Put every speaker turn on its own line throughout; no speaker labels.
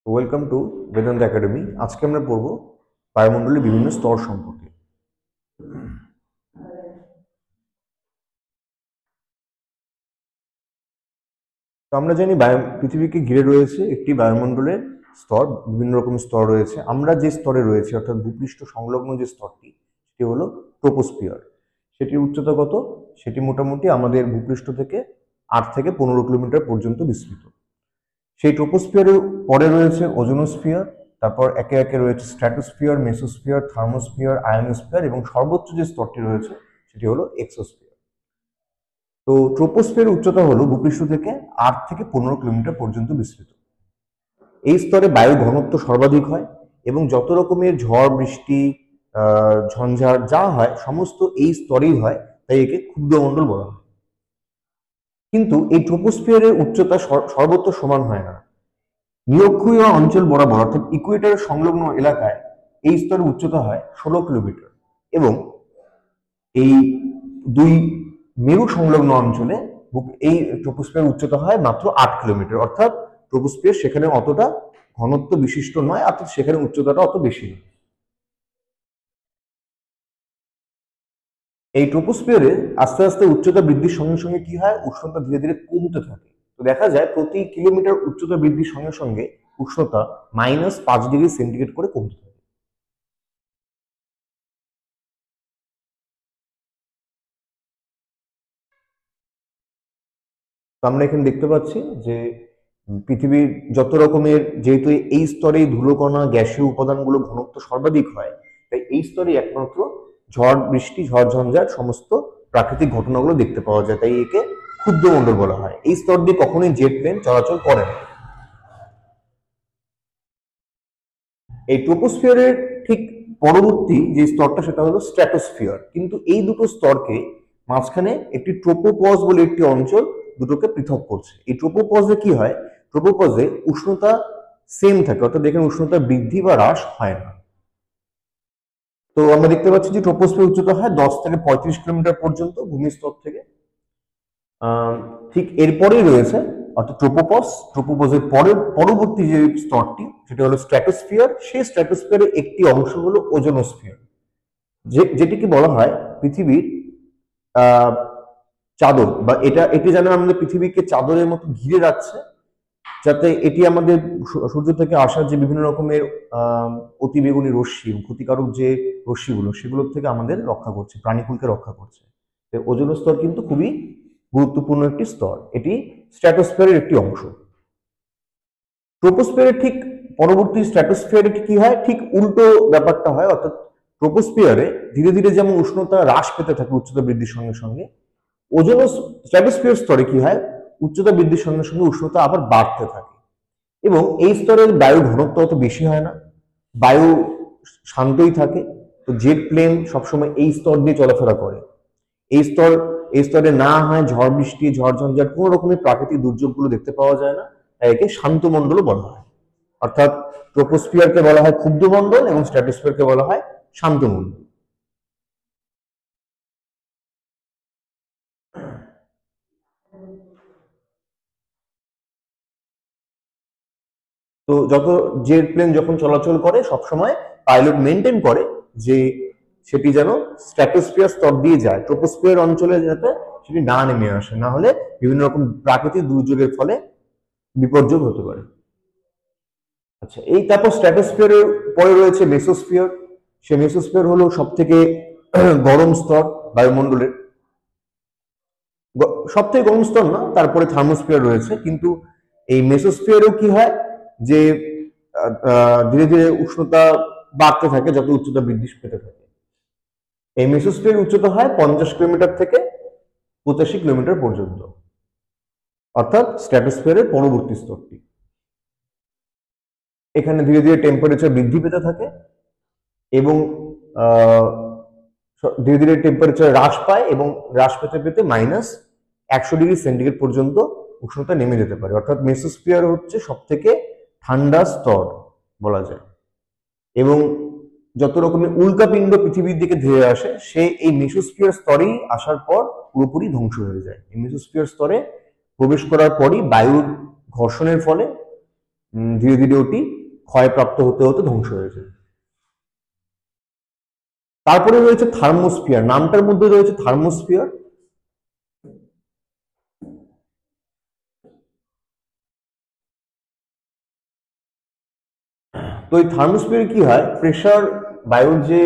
Welcome to Vedanta academy. আজকে আমরা পড়ব বায়ুমণ্ডলের বিভিন্ন স্তর সম্পর্কে। তো আমরা জানি পৃথিবীকে ঘিরে রয়েছে একটি বায়ুমণ্ডলের স্তর, বিভিন্ন রকম স্তর রয়েছে। আমরা যে স্তরে রয়েছে অর্থাৎ ভূপৃষ্ঠ সংলগ্ন যে স্তরটি, সেটি হলো ট্রোপোস্ফিয়ার। সেটির উচ্চতা কত? সেটি মোটামুটি আমাদের ভূপৃষ্ঠ থেকে 8 থেকে 15 কিলোমিটার পর্যন্ত বিস্তৃত। সেই ট্রোপোস্ফিয়ারের পরে রয়েছে ওজোনোস্ফিয়ার, তারপর একে একে রয়েছে স্ট্র্যাটোস্ফিয়ার, মেসোস্ফিয়ার, থার্মোস্ফিয়ার, আয়োনোস্ফিয়ার এবং সর্বোচ্চ যে স্তরটি রয়েছে সেটি হলো এক্সোস্ফিয়ার। তো ট্রোপোস্ফিয়ারের উচ্চতা হলো ভূপৃষ্ঠ থেকে 8 থেকে 15 কিলোমিটার পর্যন্ত বিস্তৃত। এই স্তরে বায়ু ঘনত্ব সর্বাধিক হয় এবং যত রকমের ঝড় বৃষ্টি, ঝঞ্ঝার যা হয় সমস্ত এই স্তরেই হয়, তাই একে ক্ষুদ্রমণ্ডল বলা হয়। কিন্তু এই ট্রোপোস্ফিয়ারের উচ্চতা সর্বত্র সমান হয় না। নিরক্ষীয় অঞ্চল বরাবর অর্থাৎ ইকুয়েটরের সংলগ্ন এলাকায় এই স্তরের উচ্চতা হয় 16 কিলোমিটার এবং এই দুই মেরু সংলগ্ন অঞ্চলে এই ট্রোপোস্ফিয়ার উচ্চতা হয় মাত্র 8 কিলোমিটার। অর্থাৎ ট্রোপোস্ফিয়ার সেখানে অতটা ঘনত্ব বিশিষ্ট নয়, অর্থাৎ সেখানে উচ্চতাটা অত বেশি নয়। এই ট্রোপোস্ফিয়ারে আস্তে আস্তে উচ্চতা বৃদ্ধির সঙ্গে সঙ্গে কি হয়, উষ্ণতা ধীরে ধীরে কমতে থাকে। তো দেখা যায় প্রতি কিলোমিটার উচ্চতা বৃদ্ধির সঙ্গে সঙ্গে উষ্ণতা -5 ডিগ্রি সেন্টিগ্রেড করে কমতে থাকে। তো আমরা এখানে দেখতে পাচ্ছি যে পৃথিবীর যত রকমের, যেহেতু এই স্তরে ধুলোকণা গ্যাসীয় উপাদানগুলো ঘনত্ব সর্বাধিক হয়, তাই এই স্তরে একমাত্র ঝড় বৃষ্টি, ঝড় ঝঞ্ঝাট সমস্ত প্রাকৃতিক ঘটনাগুলো দেখতে পাওয়া যায়, তাই একে ক্ষুদ্রমণ্ডল বলা হয়। এই স্তর দিয়ে কখনোই জেট প্লেন চলাচল করে না। এই ট্রোপোস্ফিয়ারের ঠিক পরবর্তী যে স্তরটা সেটা হলো স্ট্র্যাটোস্ফিয়ার। কিন্তু এই দুটো স্তরকে মাঝখানে একটি ট্রোপোপজ বলে একটি অঞ্চল দুটোকে পৃথক করছে। এই ট্রোপোপজে কি হয়, ট্রোপোপজে উষ্ণতা সেম থাকে, অর্থাৎ এখানে উষ্ণতা বৃদ্ধি বা হ্রাস হয় না। তো আমরা দেখতে পাচ্ছি যে ট্রোপোস্ফিয়ার উচ্চতা হয় 10 থেকে 35 কিলোমিটার পর্যন্ত ভূমিস্তর থেকে। ঠিক এরপরেই রয়েছে অর্থাৎ ট্রোপোপজের পরবর্তী যে স্তরটি সেটা হলো স্ট্র্যাটোস্ফিয়ার। সেই স্ট্র্যাটোস্ফিয়ারের একটি অংশ হলো ওজোনোস্ফিয়ার, যেটিকে বলা হয় পৃথিবীর আহ চাদর, বা এটি যেন আমাদের পৃথিবীকে চাদরের মতো ঘিরে রাখছে, যাতে এটি আমাদের সূর্য থেকে আসা যে বিভিন্ন রকমের অতিবেগুনি রশ্মি, ক্ষতিকারক যে রশ্মিগুলো, সেগুলোর থেকে আমাদের রক্ষা করছে, প্রাণীকুলকে রক্ষা করছে। ওজোন স্তর কিন্তু খুবই গুরুত্বপূর্ণ একটি স্তর, এটি স্ট্র্যাটোস্ফিয়ারের একটি অংশ। ট্রোপোস্ফিয়ারের ঠিক পরবর্তী স্ট্র্যাটোস্ফিয়ারে কি হয়, ঠিক উল্টো ব্যাপারটা হয়। অর্থাৎ ট্রোপোস্ফিয়ারে ধীরে ধীরে যেমন উষ্ণতা হ্রাস পেতে থাকে উচ্চতা বৃদ্ধির সঙ্গে সঙ্গে, স্ট্র্যাটোস্ফিয়ার স্তরে কি হয়, উচ্চতা বৃদ্ধির সঙ্গে সঙ্গে উষ্ণতা আবার বাড়তে থাকে এবং এই স্তরের বায়ু ঘনত্ব অত বেশি হয় না, বায়ু শান্তই থাকে। তো জেট প্লেন সবসময় এই স্তর দিয়ে চলাফেরা করে। এই স্তরে না হয় ঝড় বৃষ্টি, ঝড় ঝঞ্ঝাট, কোন রকমের প্রাকৃতিক দুর্যোগগুলো দেখতে পাওয়া যায় না, তাই একে শান্ত মণ্ডল বলা হয়। অর্থাৎ ট্রোপোস্ফিয়ারকে বলা হয় ক্ষুদ্রমণ্ডল এবং স্ট্র্যাটোস্ফিয়ারকে বলা হয় শান্ত মণ্ডল। তো জেট প্লেন যখন চলাচল করে সবসময় পাইলট মেনটেন করে যে সেটি যেন স্ট্র্যাটোস্ফিয়ার স্তর দিয়ে যায়, ট্রোপোস্ফিয়ার অঞ্চলে যাতে সেটি না নেমে আসে, না হলে বিভিন্ন রকম প্রাকৃতিক দুর্যোগের ফলে বিপর্যয় হতে পারে। আচ্ছা, এই তারপর স্ট্র্যাটোস্ফিয়ারের পরে রয়েছে মেসোস্ফিয়ার। সে মেসোস্ফিয়ার হলো সব থেকে গরম স্তর বায়ুমণ্ডলের, সব থেকে গরম স্তর না, তারপরে থার্মোস্ফিয়ার রয়েছে। কিন্তু এই মেসোস্ফিয়ারেও কি হয় যে ধীরে ধীরে উষ্ণতা বাড়তে থাকে যত উচ্চতা বৃদ্ধি পেতে থাকে। এই মেসোস্ফিয়ার উচ্চতা হয় 50 কিলোমিটার থেকে 85 কিলোমিটার পর্যন্ত, অর্থাৎ স্ট্র্যাটোস্ফিয়ারের পরবর্তী স্তরটি। এখানে ধীরে ধীরে টেম্পারেচার বৃদ্ধি পেতে থাকে এবং ধীরে ধীরে টেম্পারেচার হ্রাস পায় এবং হ্রাস পেতে পেতে -100 ডিগ্রি সেন্টিগ্রেড পর্যন্ত উষ্ণতা নেমে যেতে পারে। অর্থাৎ মেসোস্ফিয়ার হচ্ছে সব থেকে ঠান্ডা স্তর বলা যায় এবং যত রকমের উল্কাপিণ্ড পৃথিবীর দিকে ধেয়ে আসে সে এই মেসোস্ফিয়ার স্তরেই আসার পর পুরোপুরি ধ্বংস হয়ে যায়। এই মেসোস্ফিয়ার স্তরে প্রবেশ করার পরই বায়ুর ঘর্ষণের ফলে ধীরে ধীরে ওটি ক্ষয়প্রাপ্ত হতে হতে ধ্বংস হয়েছে। তারপরে রয়েছে থার্মোস্ফিয়ার, নামটার মধ্যে রয়েছে থার্মোস্ফিয়ার। তো এই থার্মোস্ফিয়ারে কি হয়, প্রেশার, বায়ুর যে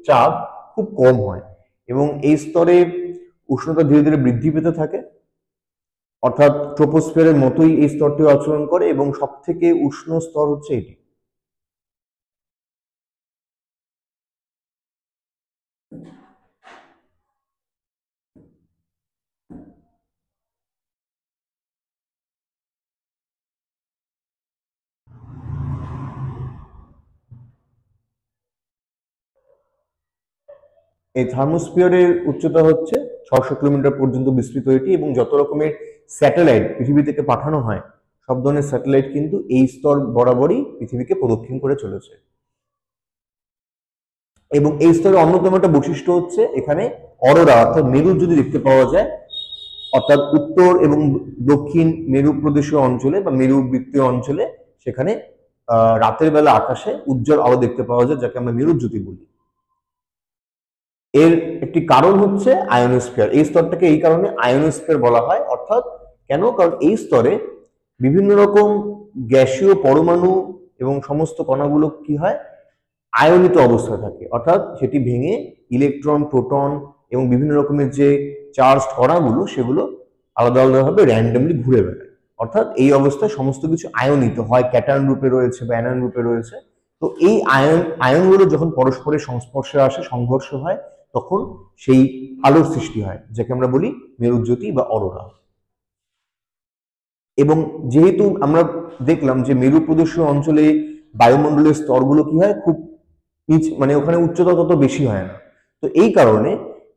চাপ খুব কম হয় এবং এই স্তরে উষ্ণতা ধীরে ধীরে বৃদ্ধি পেতে থাকে, অর্থাৎ ট্রোপোস্ফিয়ারের মতোই এই স্তরটি আচরণ করে এবং সব থেকে উষ্ণ স্তর হচ্ছে এটি। এই থার্মোস্ফিয়ারের উচ্চতা হচ্ছে 600 কিলোমিটার পর্যন্ত বিস্তৃত এটি, এবং যত রকমের স্যাটেলাইট পৃথিবী থেকে পাঠানো হয় সব ধরনের স্যাটেলাইট কিন্তু এই স্তর বরাবরই পৃথিবীকে প্রদক্ষিণ করে চলেছে। এবং এই স্তরের অন্যতম একটা বৈশিষ্ট্য হচ্ছে এখানে অরোরা অর্থাৎ মেরু যদি দেখতে পাওয়া যায়, অর্থাৎ উত্তর এবং দক্ষিণ মেরু প্রদেশীয় অঞ্চলে বা মেরু বৃত্তীয় অঞ্চলে সেখানে রাতের বেলা আকাশে উজ্জ্বল আলো দেখতে পাওয়া যায়, যাকে আমরা মেরুজ্যোতি বলি। এর একটি কারণ হচ্ছে আয়োনোস্ফিয়ার। এই স্তরটাকে এই কারণে আয়োনোস্ফিয়ার বলা হয়, অর্থাৎ কেন, কারণ এই স্তরে বিভিন্ন রকম গ্যাসীয় পরমাণু এবং সমস্ত কণাগুলো কি হয়, আয়নিত অবস্থায় থাকে, অর্থাৎ সেটি ভেঙে ইলেকট্রন, প্রোটন এবং বিভিন্ন রকমের যে চার্জ কণাগুলো সেগুলো আলাদা আলাদাভাবে র্যান্ডমলি ঘুরে বেড়ায়। অর্থাৎ এই অবস্থায় সমস্ত কিছু আয়নিত হয়, ক্যাটায়ন রূপে রয়েছে বা অ্যানায়ন রূপে রয়েছে। তো এই আয়নগুলো যখন পরস্পরের সংস্পর্শে আসে, সংঘর্ষ হয়, তখন সেই আলোর সৃষ্টি হয়, যাকে আমরা বলি মেরুজ্যোতি বা অরোরা। এবং যেহেতু আমরা দেখলাম যে মেরু প্রদেশীয় অঞ্চলে বায়ুমণ্ডলের স্তরগুলো কি হয়, খুব মানে ওখানে উচ্চতা তত বেশি হয় না, তো এই কারণে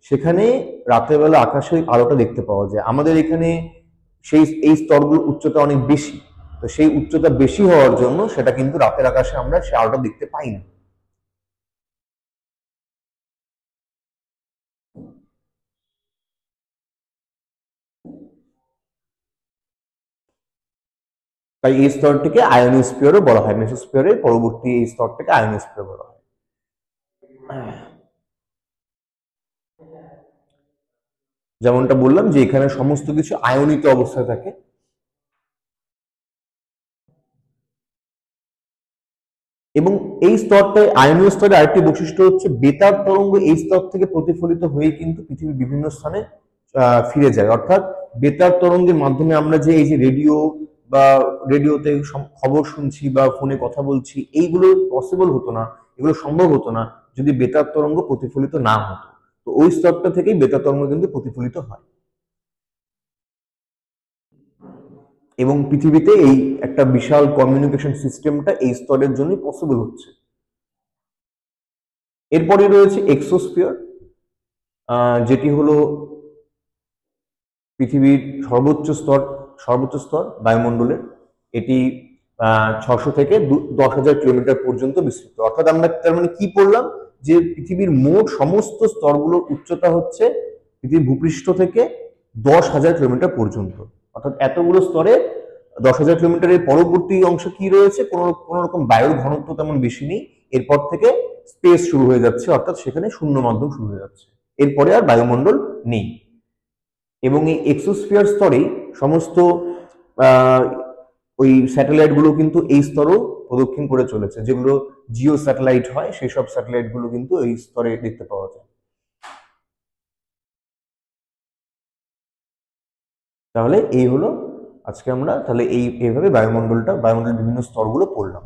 সেখানে রাতের বেলা আকাশে আলোটা দেখতে পাওয়া যায়। আমাদের এখানে এই স্তরগুলোর উচ্চতা অনেক বেশি, তো সেই উচ্চতা বেশি হওয়ার জন্য সেটা কিন্তু রাতের আকাশে আমরা সে আলোটা দেখতে পাই না। তাই এই স্তরটিকে আয়োনোস্ফিয়ারও বলা হয়, মেসোস্ফিয়ারের পরবর্তী এই স্তরটাকে আয়োনোস্ফিয়ার বলা হয়। যেমনটা বললাম যে এখানে সমস্ত কিছু আয়নিত অবস্থায় থাকে। এবং এই স্তরটায়, আয়নীয় স্তরে আরেকটি বৈশিষ্ট্য হচ্ছে বেতার তরঙ্গ এই স্তর থেকে প্রতিফলিত হয়ে কিন্তু পৃথিবীর বিভিন্ন স্থানে ফিরে যায়। অর্থাৎ বেতার তরঙ্গের মাধ্যমে আমরা যে এই যে রেডিও বা রেডিওতে খবর শুনছি বা ফোনে কথা বলছি, এইগুলো পসিবল হতো না, এগুলো সম্ভব হতো না যদি বেতার তরঙ্গ প্রতিফলিত না হতো। তো ওই স্তরটা থেকেই বেতার তরঙ্গ কিন্তু প্রতিফলিত হয়। এবং পৃথিবীতে এই একটা বিশাল কমিউনিকেশন সিস্টেমটা এই স্তরের জন্যই পসিবল হচ্ছে। এরপরে রয়েছে এক্সোস্ফিয়ার, যেটি হলো পৃথিবীর সর্বোচ্চ স্তর বায়ুমণ্ডলের। এটি 600 থেকে 10,000 কিলোমিটার পর্যন্ত বিস্তৃত। অর্থাৎ আমরা তার মানে কি পড়লাম, যে পৃথিবীর মোট সমস্ত স্তরগুলোর উচ্চতা হচ্ছে পৃথিবীর ভূপৃষ্ঠ থেকে 10,000 কিলোমিটার পর্যন্ত। অর্থাৎ এতগুলো স্তরে 10,000 কিলোমিটারের পরবর্তী অংশ কি রয়েছে, কোনো রকম বায়ুর ঘনত্ব তেমন বেশি নেই। এরপর থেকে স্পেস শুরু হয়ে যাচ্ছে, অর্থাৎ সেখানে শূন্য মাধ্যম শুরু হয়ে যাচ্ছে, এরপরে আর বায়ুমণ্ডল নেই। এবং এই এক্সোস্ফিয়ার স্তরেই সমস্ত ওই স্যাটেলাইট গুলো কিন্তু এই স্তরও প্রদক্ষিণ করে চলেছে, যেগুলো জিও স্যাটেলাইট হয়, সেই সব স্যাটেলাইট গুলো কিন্তু এই স্তরে দেখতে পাওয়া যায়। তাহলে এই হলো আজকে আমরা তাহলে এইভাবে বায়ুমণ্ডলের বিভিন্ন স্তরগুলো পড়লাম।